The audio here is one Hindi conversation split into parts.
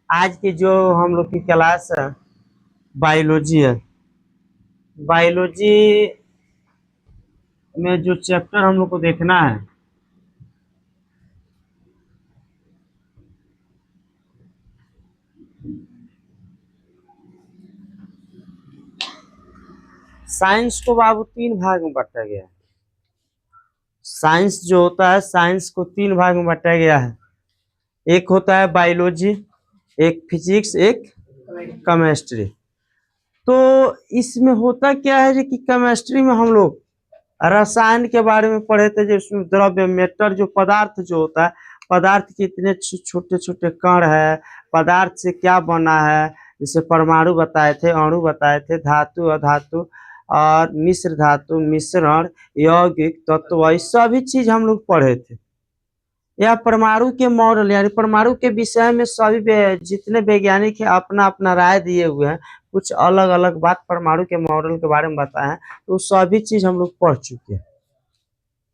आज की जो हम लोग की क्लास है बायोलॉजी है। बायोलॉजी में जो चैप्टर हम लोग को देखना है साइंस को बाबू तीन भाग में बांटा गया है। साइंस जो होता है साइंस को तीन भाग में बांटा गया है। एक होता है बायोलॉजी, एक फिजिक्स, एक केमिस्ट्री। तो इसमें होता क्या है कि केमिस्ट्री में हम लोग रसायन के बारे में पढ़े थे, जिसमें द्रव्य मेटर जो पदार्थ जो होता है, पदार्थ के इतने छोटे छोटे कण है, पदार्थ से क्या बना है, जैसे परमाणु बताए थे, अणु बताए थे, धातु, अधातु और मिश्र धातु, मिश्रण, यौगिक तत्व, ये सभी चीज हम लोग पढ़े थे। या परमाणु के मॉडल यानी परमाणु के विषय में सभी जितने वैज्ञानिक हैं अपना अपना राय दिए हुए हैं। कुछ अलग अलग बात परमाणु के मॉडल के बारे में बताए हैं, तो सभी चीज हम लोग पढ़ चुके हैं,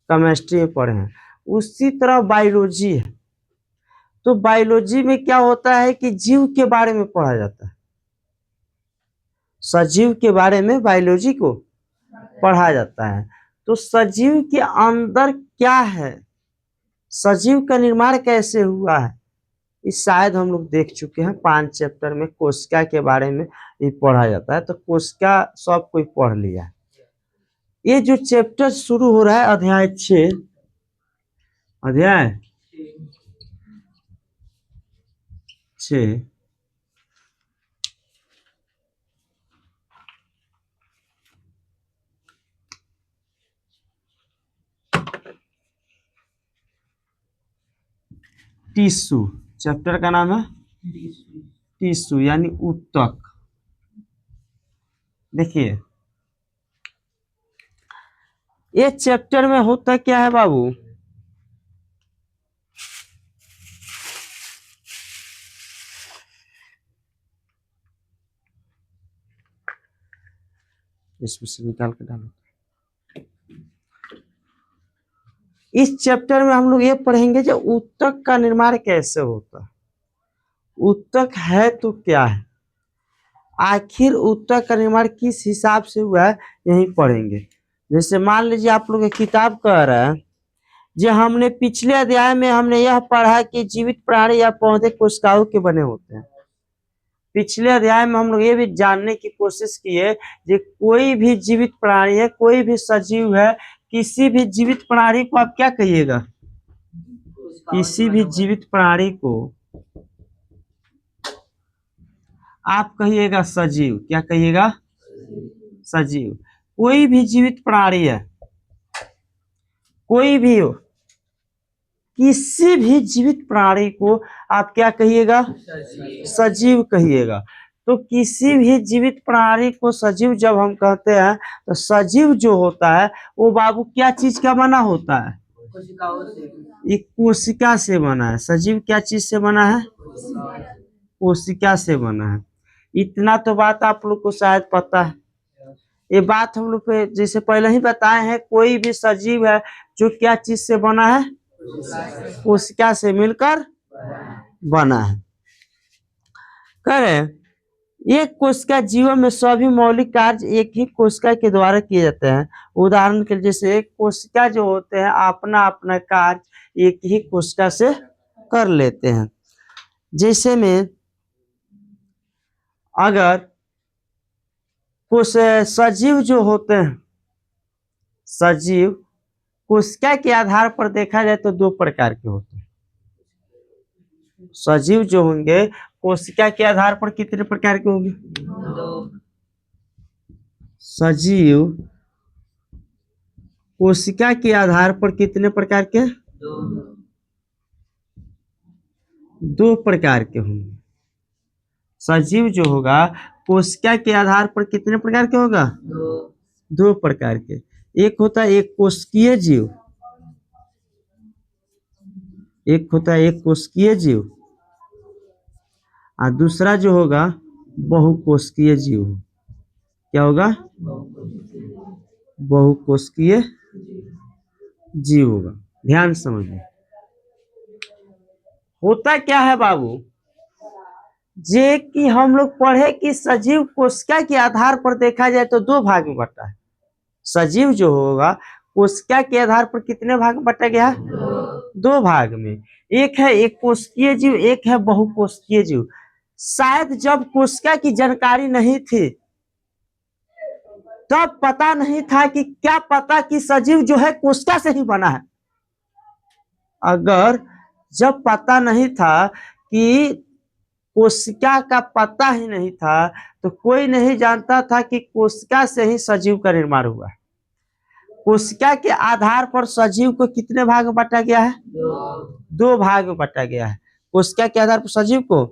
केमिस्ट्री में पढ़े हैं। उसी तरह बायोलॉजी है। तो बायोलॉजी में क्या होता है कि जीव के बारे में पढ़ा जाता है, सजीव के बारे में बायोलॉजी को पढ़ा जाता है। तो सजीव के अंदर क्या है, सजीव का निर्माण कैसे हुआ है, इस शायद हम लोग देख चुके हैं। 5 चैप्टर में कोशिका के बारे में ये पढ़ा जाता है, तो कोशिका सब कोई पढ़ लिया है। ये जो चैप्टर शुरू हो रहा है अध्याय 6, अध्याय 6 टिश्यू, चैप्टर का नाम है टिश्यू यानी ऊतक। देखिए ये चैप्टर में होता क्या है बाबू, इसमें से निकाल के डालो। इस चैप्टर में हम लोग ये पढ़ेंगे जो ऊतक का निर्माण कैसे होता है, ऊतक है तो क्या है, आखिर ऊतक का निर्माण किस हिसाब से हुआ है, यही पढ़ेंगे। जैसे मान लीजिए आप लोग एक किताब कह रहे हैं, जो हमने पिछले अध्याय में हमने यह पढ़ा कि जीवित प्राणी या पौधे कोशिकाओं के बने होते हैं। पिछले अध्याय में हम लोग ये भी जानने की कोशिश की है कि कोई भी जीवित प्राणी है, कोई भी सजीव है, किसी भी जीवित प्राणी को आप क्या कहिएगा, किसी भी जीवित प्राणी को आप कहिएगा सजीव। क्या कहिएगा, सजीव। कोई भी जीवित प्राणी है, कोई भी हो, किसी भी जीवित प्राणी को आप क्या कहिएगा, सजीव कहिएगा। तो किसी भी जीवित प्राणी को सजीव जब हम कहते हैं, तो सजीव जो होता है वो बाबू क्या चीज का बना होता है, एक कोशिका से बना है। सजीव क्या चीज से बना है, कोशिका से बना है। इतना तो बात आप लोग को शायद पता है। ये बात हम लोग पे जैसे पहले ही बताए हैं, कोई भी सजीव है जो क्या चीज से बना है, कोशिका से मिलकर बना है। कह रहे एक कोशिका जीवन में सभी मौलिक कार्य एक ही कोशिका के द्वारा किए जाते हैं। उदाहरण के लिए जैसे एक कोशिका जो होते हैं अपना अपना कार्य एक ही कोशिका से कर लेते हैं। जैसे में अगर कुछ सजीव जो होते हैं, सजीव कोशिका के आधार पर देखा जाए तो 2 प्रकार के होते हैं। सजीव जो होंगे कोशिका के आधार पर कितने प्रकार के होंगे, सजीव कोशिका के आधार पर कितने प्रकार के, 2 प्रकार के होंगे। सजीव जो होगा कोशिका के आधार पर कितने प्रकार के होगा, 2 प्रकार के। एक होता है एक कोशिकीय जीव, एक होता है एक कोशिकीय जीव, और दूसरा जो होगा बहुकोशिकीय जीव। क्या होगा, बहुकोशिकीय जीव होगा। ध्यान समझिए, होता क्या है बाबू, जे कि हम लोग पढ़े कि सजीव कोशिका के आधार पर देखा जाए तो दो भाग में बटा है। सजीव जो होगा कोशिका के आधार पर कितने भाग में बटा गया है? दो भाग में। एक है एक कोशिकीय जीव, एक है बहुकोशिकीय जीव। शायद जब कोशिका की जानकारी नहीं थी तब पता नहीं था कि क्या पता कि सजीव जो है कोशिका से ही बना है। अगर जब पता नहीं था कि कोशिका का पता ही नहीं था तो कोई नहीं जानता था कि कोशिका से ही सजीव का निर्माण हुआ है। कोशिका के आधार पर सजीव को कितने भाग में बांटा गया है? दो भाग में बांटा गया है। कोशिका के आधार पर सजीव को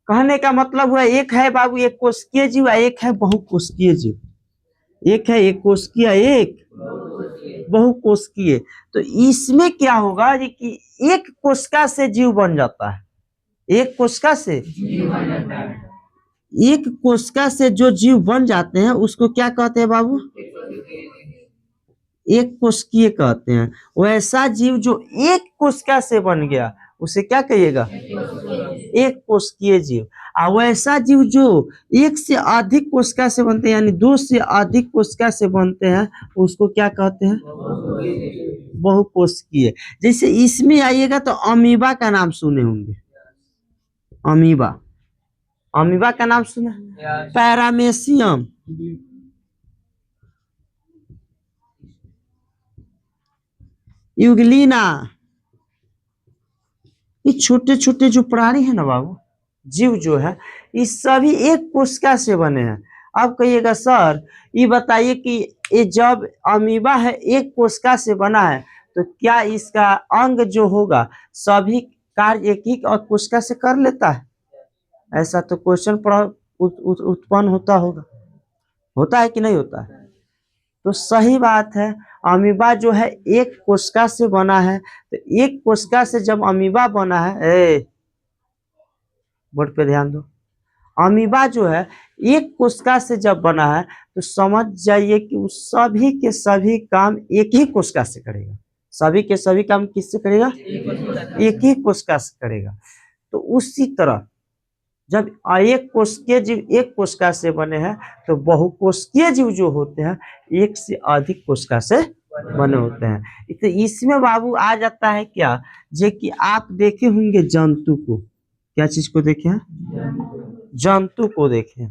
कहने का मतलब हुआ एक है बाबू एक कोशिकीय जीव, एक है बहुकोशिकीय जीव। एक है एक कोशिकीय, एक बहुकोशिकीय। तो इसमें क्या होगा कि एक कोशिका से जीव बन जाता है। एक कोशिका से एक कोशिका से जो जीव बन जाते हैं उसको क्या कहते हैं बाबू? एक कोशिकीय कहते हैं। वैसा जीव जो एक कोशिका से बन गया उसे क्या कहिएगा? एक कोशिकीय जीव। और वैसा जीव जो एक से अधिक कोशिका से बनते हैं यानी दो से अधिक कोशिका से बनते हैं उसको क्या कहते हैं? बहुकोशिकीय। जैसे इसमें आइएगा तो अमीबा का नाम सुने होंगे। अमीबा, अमीबा का नाम सुना? पैरामेशियम, यूग्लिना, ये छोटे छोटे जो प्राणी है ना बाबू, जीव जो है ये सभी एक कोशिका से बने हैं। अब कहिएगा सर ये बताइए कि ये जब अमीबा है एक कोशिका से बना है तो क्या इसका अंग जो होगा सभी कार्य एक ही कोशिका से कर लेता है? ऐसा तो क्वेश्चन उत्पन्न होता होगा, होता है कि नहीं होता है? तो सही बात है, अमीबा जो है एक कोशिका से बना है। तो एक कोशिका से जब अमीबा बना है, बोर्ड पे ध्यान दो, अमीबा जो है एक कोशिका से जब बना है तो समझ जाइए कि उस सभी के सभी काम एक ही कोशिका से करेगा। सभी के सभी काम किससे करेगा? एक ही कोशिका से करेगा। तो उसी तरह जब एक कोशिकीय जीव एक कोशिका से बने हैं तो बहुकोशिकीय जीव जो होते हैं एक से अधिक कोशिका से बने होते हैं। तो इसमें बाबू आ जाता है क्या, जे कि आप देखे होंगे जंतु को। क्या चीज को देखे हैं? जंतु को देखे।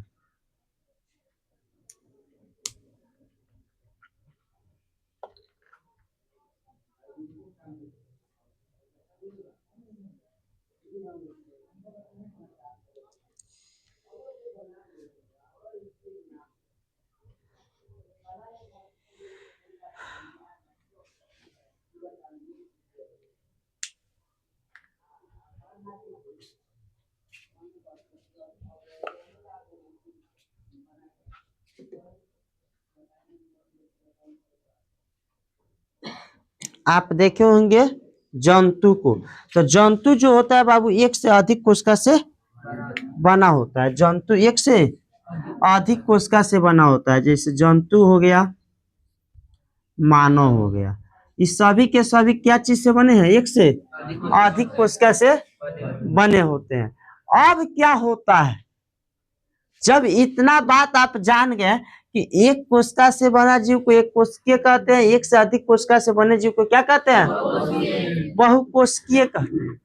आप देखे होंगे जंतु को। तो जंतु जो होता है बाबू एक से अधिक कोशिका से बना होता है। जंतु एक से अधिक कोशिका से बना होता है। जैसे जंतु हो गया, मानव हो गया, इस सभी के सभी क्या चीज से बने हैं? एक से अधिक कोशिका से बने होते हैं। अब क्या होता है जब इतना बात आप जान गए कि एक कोशिका से बना जीव को एक कोशिकीय कहते हैं, एक से अधिक कोशिका से बने जीव को क्या कहते हैं? बहुकोशिकीय कहते हैं।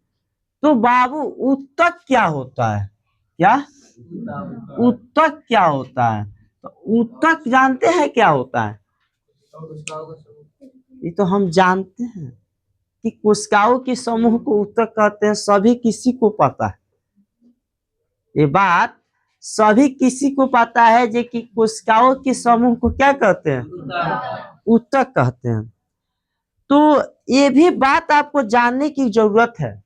तो बाबू ऊतक क्या होता है? क्या ऊतक क्या होता है? तो ऊतक जानते हैं क्या होता है? ये तो हम जानते हैं कि कोशिकाओं के समूह को ऊतक कहते हैं, सभी किसी को पता है ये बात। सभी किसी को पता है जे कि कोशिकाओं के समूह को क्या कहते हैं? ऊतक कहते हैं। तो ये भी बात आपको जानने की जरूरत है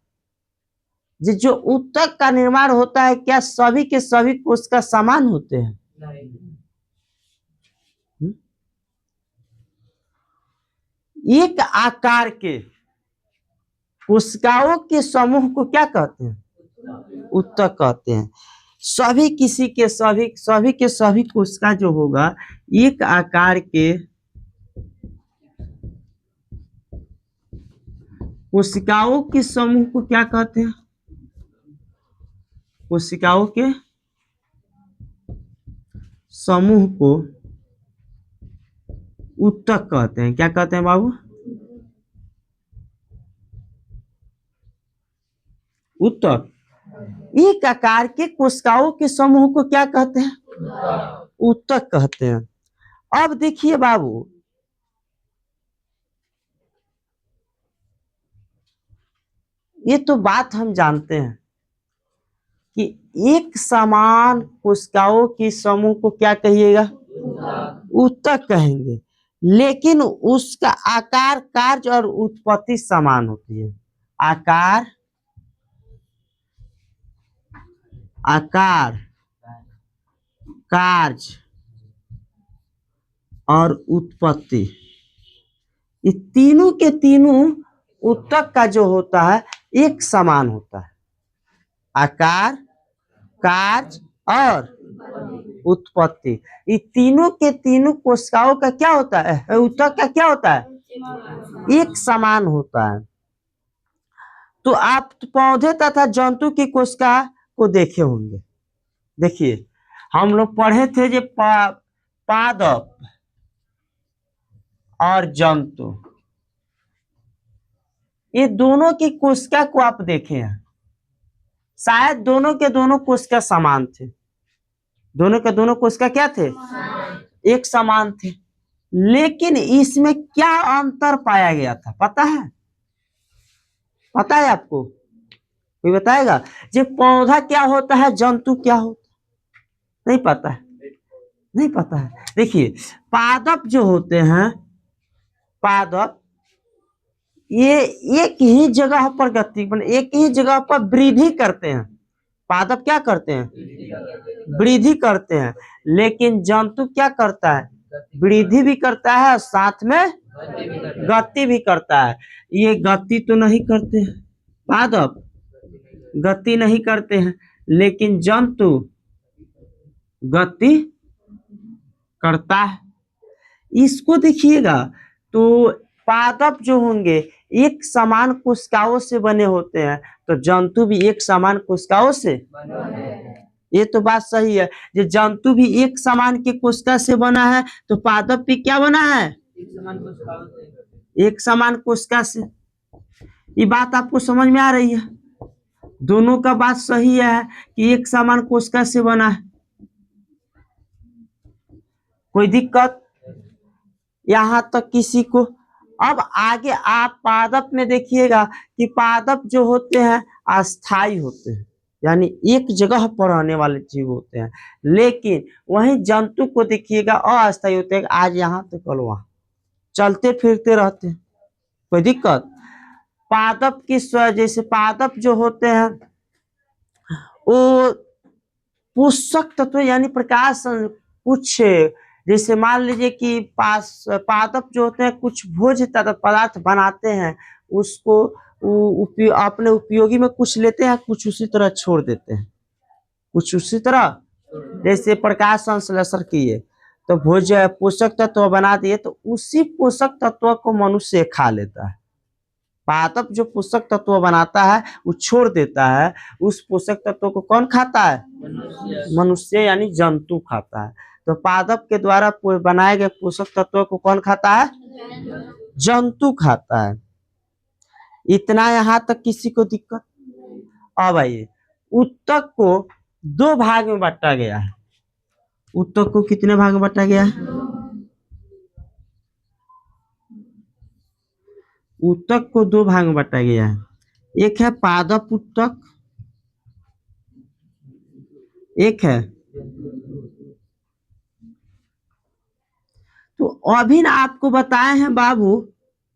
जो ऊतक का निर्माण होता है क्या सभी के सभी कोशिका समान होते हैं? एक आकार के कोशिकाओं के समूह को क्या कहते हैं? ऊतक कहते हैं। सभी किसी के सभी के सभी कोशिका जो होगा एक आकार के कोशिकाओं के समूह को क्या कहते हैं? कोशिकाओं के समूह को ऊतक कहते हैं। क्या कहते हैं बाबू? ऊतक। एक आकार के कोशिकाओं के समूह को क्या कहते हैं? ऊतक कहते हैं। अब देखिए बाबू, ये तो बात हम जानते हैं कि एक समान कोशिकाओं के समूह को क्या कहिएगा? ऊतक कहेंगे। लेकिन उसका आकार, कार्य और उत्पत्ति समान होती है। आकार, कार्य और उत्पत्ति, ये तीनों के तीनों ऊतक का जो होता है एक समान होता है। आकार, कार्य और उत्पत्ति, ये तीनों के तीनों कोशिकाओं का क्या होता है? ऊतक का क्या होता है? एक समान होता है। तो आप पौधे तथा जंतु की कोशिका को देखे होंगे। देखिए, हम लोग पढ़े थे जो पादप और जंतु, ये दोनों की कोशिका को आप देखे हैं। शायद दोनों के दोनों कोशिका समान थे। दोनों के दोनों कोशिका क्या थे? एक समान थे। लेकिन इसमें क्या अंतर पाया गया था, पता है? पता है आपको? कोई बताएगा? जो पौधा क्या होता है, जंतु क्या होता है? नहीं पता है? नहीं पता है। देखिए, पादप जो होते हैं, पादप ये एक ही जगह पर गति, एक ही जगह पर वृद्धि करते हैं। पादप क्या करते हैं? वृद्धि करते हैं। लेकिन जंतु क्या करता है? वृद्धि भी करता है और साथ में गति भी करता है। ये गति तो नहीं करते हैं, पादप गति नहीं करते हैं, लेकिन जंतु गति करता है। इसको देखिएगा तो पादप जो होंगे एक समान कोशिकाओं से बने होते हैं, तो जंतु भी एक समान कोशिकाओं से। ये तो बात सही है। जो जंतु भी एक समान के कोशिका से बना है, तो पादप भी क्या बना है? एक समान कोशिका से। ये बात आपको समझ में आ रही है? दोनों का बात सही है कि एक समान कोशिका से बना है। कोई दिक्कत यहां तक किसी को? अब आगे आप पादप में देखिएगा कि पादप जो होते हैं अस्थाई होते हैं, यानी एक जगह पर रहने वाले जीव होते हैं। लेकिन वहीं जंतु को देखिएगा अस्थाई होते हैं, आज यहाँ तो कल वहां, चलते फिरते रहते हैं। कोई दिक्कत? पादप की जैसे पादप जो होते हैं वो पोषक तत्व यानी प्रकाश, कुछ जैसे मान लीजिए कि पादप जो होते हैं कुछ भोज्य पदार्थ बनाते हैं, उसको अपने उपयोगी में कुछ लेते हैं, कुछ उसी तरह छोड़ देते हैं। कुछ उसी तरह जैसे प्रकाश संश्लेषण किए तो भोज्य पोषक तत्व बना दिए, तो उसी पोषक तत्व को मनुष्य खा लेता है। पादप जो पोषक तत्व बनाता है वो छोड़ देता है, उस पोषक तत्व को कौन खाता है? मनुष्य यानी जंतु खाता है। तो पादप के द्वारा बनाए गए पोषक तत्व को कौन खाता है? जंतु खाता है। इतना यहाँ तक किसी को दिक्कत? अब आइए, ऊतक को दो भाग में बांटा गया है। ऊतक को कितने भाग में बांटा गया है? ऊतक को दो भाग में बांटा गया है। एक है पादप ऊतक, एक है। तो अभिन्न आपको बताए हैं बाबू,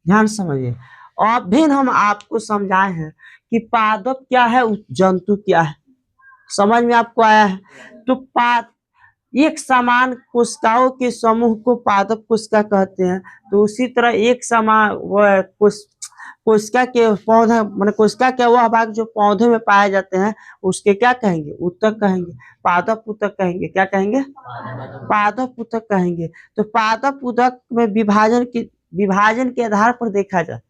ध्यान समझिए। अभिन्न हम आपको समझाए हैं कि पादप क्या है, जंतु क्या है। समझ में आपको आया है? तो एक समान कोशिकाओं के समूह को पादप कोशिका कहते हैं। तो उसी तरह एक समान कोशिका के पौधा माने कोशिका के वह भाग जो पौधे में पाए जाते हैं उसके क्या कहेंगे, उत्तक कहेंगे, पादप उत्तक कहेंगे, क्या कहेंगे, पादप उत्तक कहेंगे। तो पादप उत्तक में विभाजन के आधार पर देखा जाए,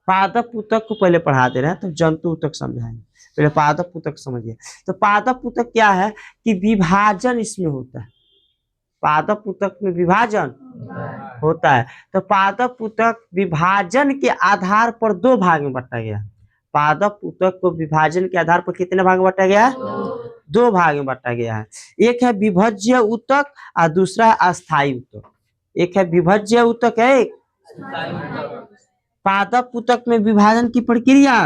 पादप उत्तक को पहले पढ़ा दे रहे हैं तो जंतु उत्तक समझाएंगे, पहले पादप उत्तक समझिए। तो पादप उत्तक क्या है कि विभाजन इसमें होता है, पादप उत्तक में विभाजन होता है। तो पादप उत्तक विभाजन के आधार पर दो भाग में बांटा गया है। पादप उत्तक को विभाजन के आधार पर कितने भाग में बांटा गया है, दो भाग में बांटा गया है। एक है विभज्य उत्तक और दूसरा है अस्थायी उत्तक। एक है विभज्य उत्तक है, एक पादप उत्तक में विभाजन की प्रक्रिया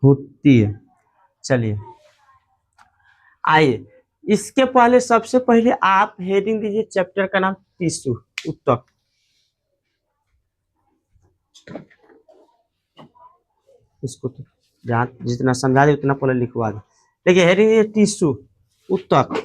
होती है। चलिए आइए, इसके पहले सबसे पहले आप हेडिंग दीजिए चैप्टर का नाम टिश्यू उत्तक। इसको तो जहाँ जितना समझा दे उतना पहले लिखवा दे। देखिए हेडिंग दीजिए टिश्यू उत्तक।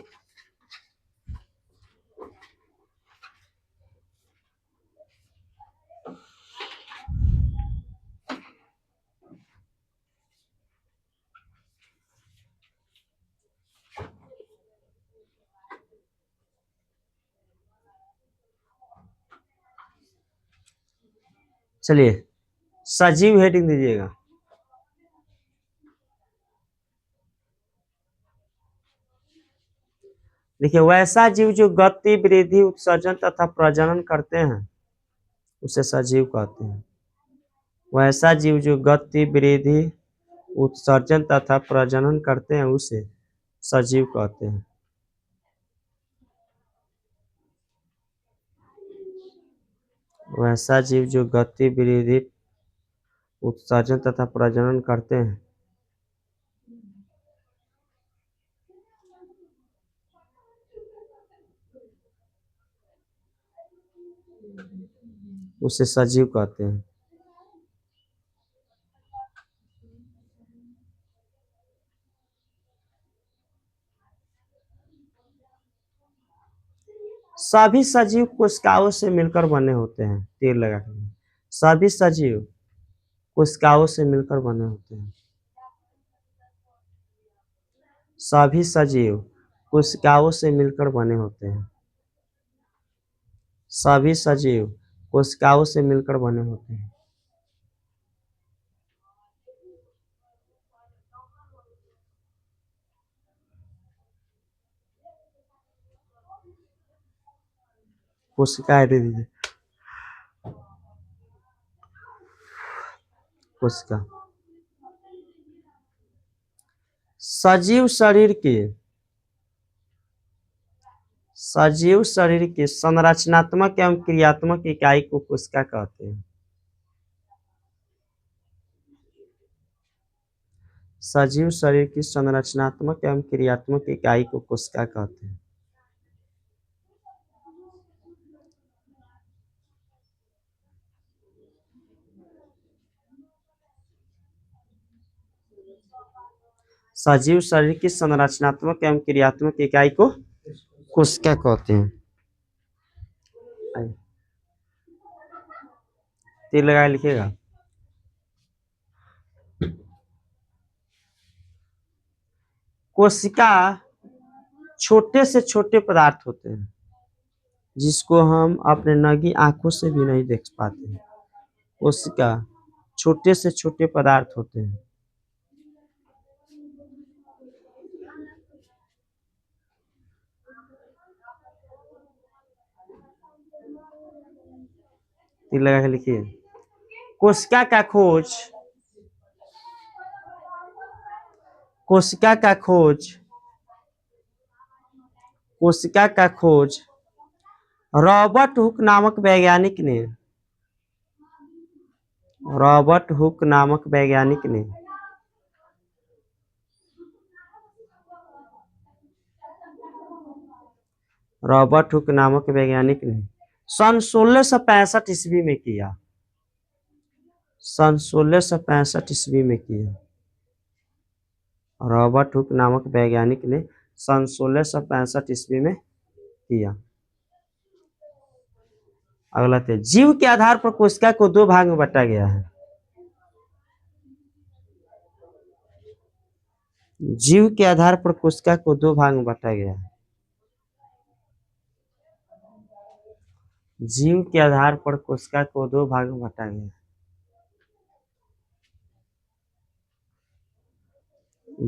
चलिए सजीव हेडिंग दीजिएगा। देखिए वैसा जीव जो गति वृद्धि उत्सर्जन तथा प्रजनन करते हैं उसे सजीव कहते हैं। वैसा जीव जो गति वृद्धि उत्सर्जन तथा प्रजनन करते हैं उसे सजीव कहते हैं। वैसा जीव जो गति वृद्धि उत्सर्जन तथा प्रजनन करते हैं उसे सजीव कहते हैं। सभी सजीव कोशिकाओं से मिलकर बने होते हैं, तीर लगा के। सभी सजीव कोशिकाओं से मिलकर बने होते हैं। सभी सजीव कोशिकाओं से मिलकर बने होते हैं। सभी सजीव कोशिकाओं से मिलकर बने होते हैं। कोशिका हटा दीजिए, कोशिका। सजीव शरीर के संरचनात्मक एवं क्रियात्मक इकाई को कोशिका कहते हैं। सजीव शरीर की संरचनात्मक एवं क्रियात्मक इकाई को कोशिका कहते हैं। सजीव शरीर की संरचनात्मक एवं क्रियात्मक इकाई को कोशिका कहते हैं। तीर लगा लिखिएगा। कोशिका छोटे से छोटे पदार्थ होते हैं जिसको हम अपने नंगी आंखों से भी नहीं देख पाते हैं। कोशिका छोटे से छोटे पदार्थ होते हैं। तीर लगा के लिखिए। कोशिका का खोज कोशिका का खोज कोशिका का खोज रॉबर्ट हुक नामक वैज्ञानिक ने रॉबर्ट हुक नामक वैज्ञानिक ने रॉबर्ट हुक नामक वैज्ञानिक ने सन 1665 ईस्वी में किया। सन 1665 ईस्वी में किया। रॉबर्ट हुक नामक वैज्ञानिक ने सन 1665 ईस्वी में किया। अगला थे जीव के आधार पर कोशिका को दो भाग में बांटा गया है। जीव के आधार पर कोशिका को दो भाग में बांटा गया है। जीव के आधार पर कोशिका को दो भाग में बांटा गया है।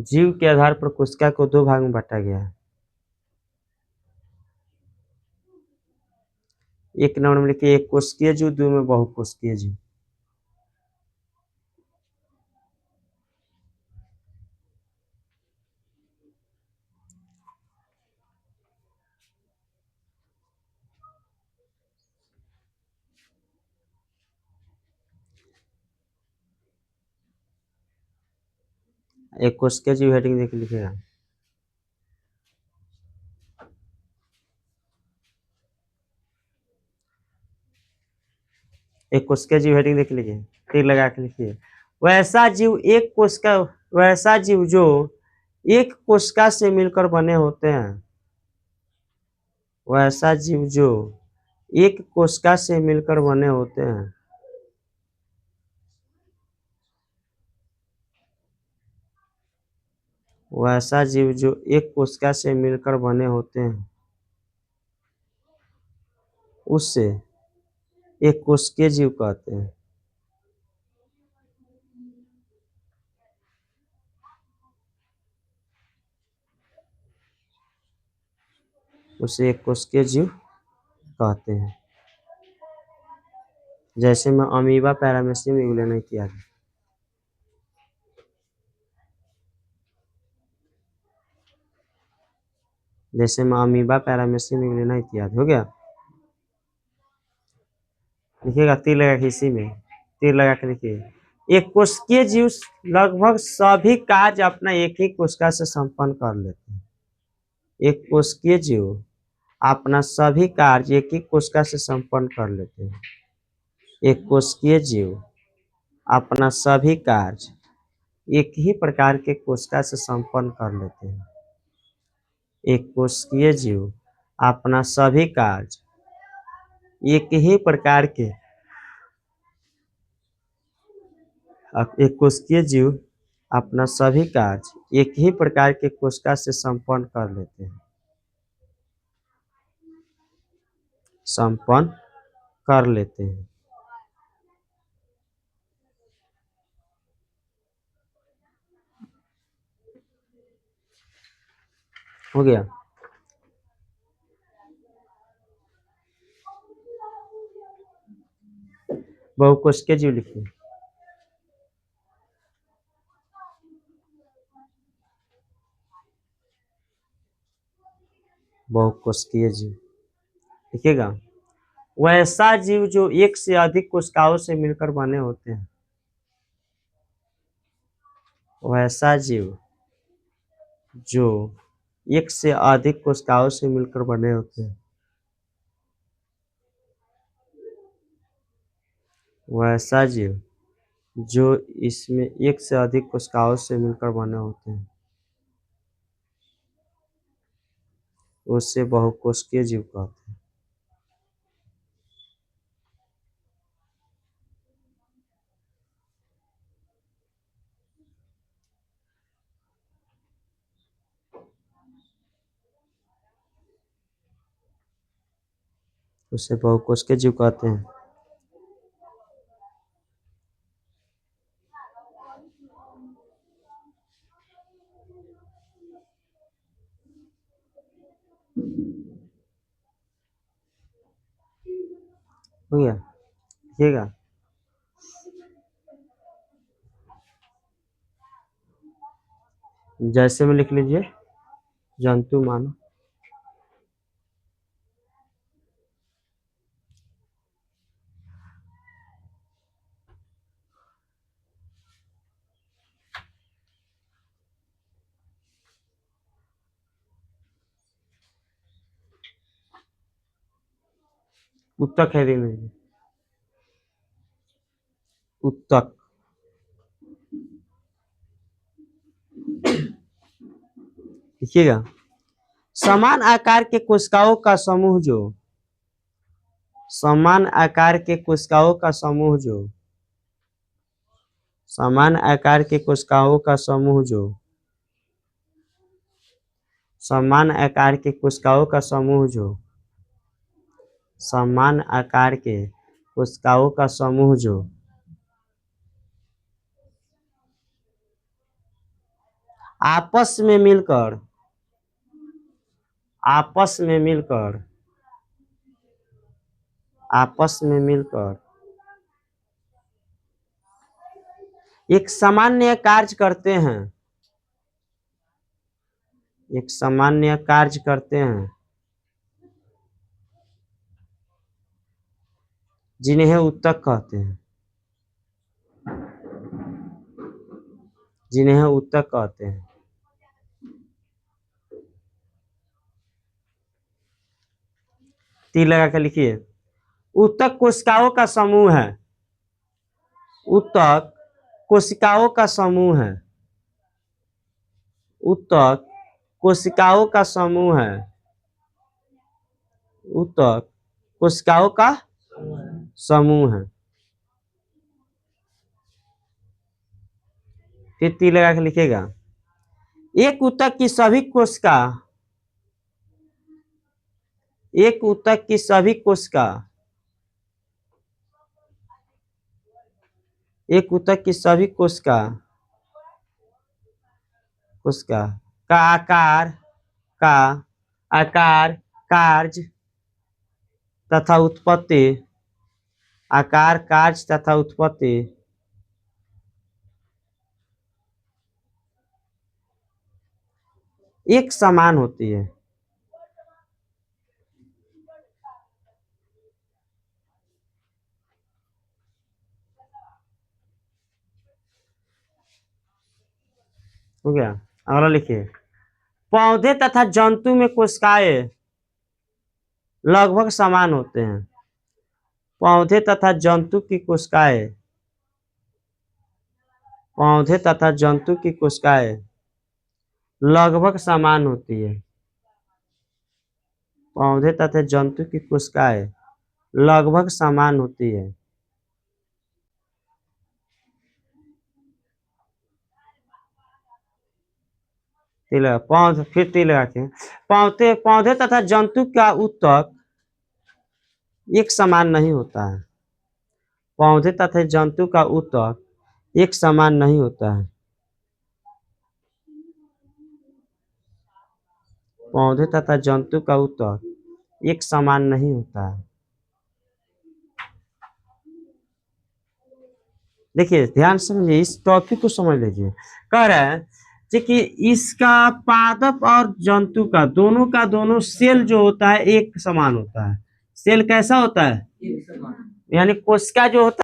जीव के आधार पर कोशिका को दो भाग में बांटा गया है। एक नंबर में लिखिए एक कोशिकीय जीव, दो में बहुकोशिकीय जीव। एक कोशिकीय जीव हेडिंग देख लिखिएगा। एक कोशिका जीव हेडिंग देख लीजिए, तीर लगा के लिखिए। वैसा जीव एक कोशिका, वैसा जीव जो एक कोशिका से मिलकर बने होते हैं। वैसा जीव जो एक कोशिका से मिलकर बने होते हैं। वैसा जीव जो एक कोशिका से मिलकर बने होते हैं उससे एक कोशिकीय जीव कहते हैं। उसे एक कोशिकीय जीव कहते हैं। जैसे मैं अमीबा, पैरामीशियम, यूग्लेना इत्यादि। जैसे मैं अमीबा, पैरामीशियम, यूग्लेना इत्यादि। हो गया। लिखिएगा तीर लगा के, इसी में तीर लगा के लिखिए। एक कोशिकीय जीव लगभग सभी कार्य अपना एक ही कोशिका से संपन्न कर लेते हैं। एक कोशिकीय जीव अपना सभी कार्य एक ही कोशिका से संपन्न कर लेते हैं। एक कोशिकीय जीव अपना सभी कार्य एक ही प्रकार के कोशिका से संपन्न कर लेते हैं। एक कोशिकीय जीव अपना सभी कार्य एक ही प्रकार के एक कोशिकीय जीव अपना सभी कार्य एक ही प्रकार के कोशिका से संपन्न कर लेते हैं। संपन्न कर लेते हैं। हो गया। बहुकोशिकीय जीव लिखिए। बहुकोशिकीय जीव लिखिएगा। वैसा जीव जो एक से अधिक कोशिकाओं से मिलकर बने होते हैं। वैसा जीव जो एक से अधिक कोशिकाओं से मिलकर बने होते हैं। वैसा जीव जो इसमें एक से अधिक कोशिकाओं से मिलकर बने होते हैं उससे बहुकोशिकीय जीव कहते हैं। उसे बहुकोशिकीय जीव कहते हैं। हो गया। लिखिएगा। जैसे में लिख लीजिए जंतु मानव। उत्तक है देख लीजिए। उत्तक लिखिएगा। समान आकार के कोशिकाओं का समूह जो समान आकार के कोशिकाओं का समूह जो समान आकार के कोशिकाओं का समूह जो समान आकार के कोशिकाओं का समूह जो समान आकार के कोशिकाओं का समूह जो आपस में मिलकर आपस में मिलकर आपस में मिलकर एक सामान्य कार्य करते हैं एक सामान्य कार्य करते हैं जिन्हें ऊतक कहते हैं जिन्हें ऊतक कहते हैं। तीर लगा कर लिखिए। ऊतक कोशिकाओं का समूह है। ऊतक कोशिकाओं का समूह है। ऊतक कोशिकाओं का समूह है। ऊतक कोशिकाओं का समूह है। फिर तीर लगा के लिखेगा। एक ऊतक की सभी कोशिका एक ऊतक की सभी कोशिका एक ऊतक की सभी कोशिका का आकार कार्य तथा उत्पत्ति आकार कार्य तथा उत्पत्ति एक समान होती है। हो गया। अगला लिखिए। पौधे तथा जंतु में कोशिकाएं लगभग समान होते हैं। पौधे तथा जंतु की कोशिकाएं पौधे तथा जंतु की कोशिकाएं लगभग समान होती है। पौधे तथा जंतु की कोशिकाएं लगभग समान होती है। फिर तीर लगा के पौधे तथा जंतु का ऊतक एक समान नहीं होता है। पौधे तथा जंतु का ऊतक एक समान नहीं होता है। पौधे तथा जंतु का ऊतक एक समान नहीं होता है। देखिए ध्यान से समझिए, इस टॉपिक को समझ लीजिए। कह रहा है कि इसका पादप और जंतु का दोनों सेल जो होता है एक समान होता है। सेल कैसा होता है? यानी कोशिका जो होता है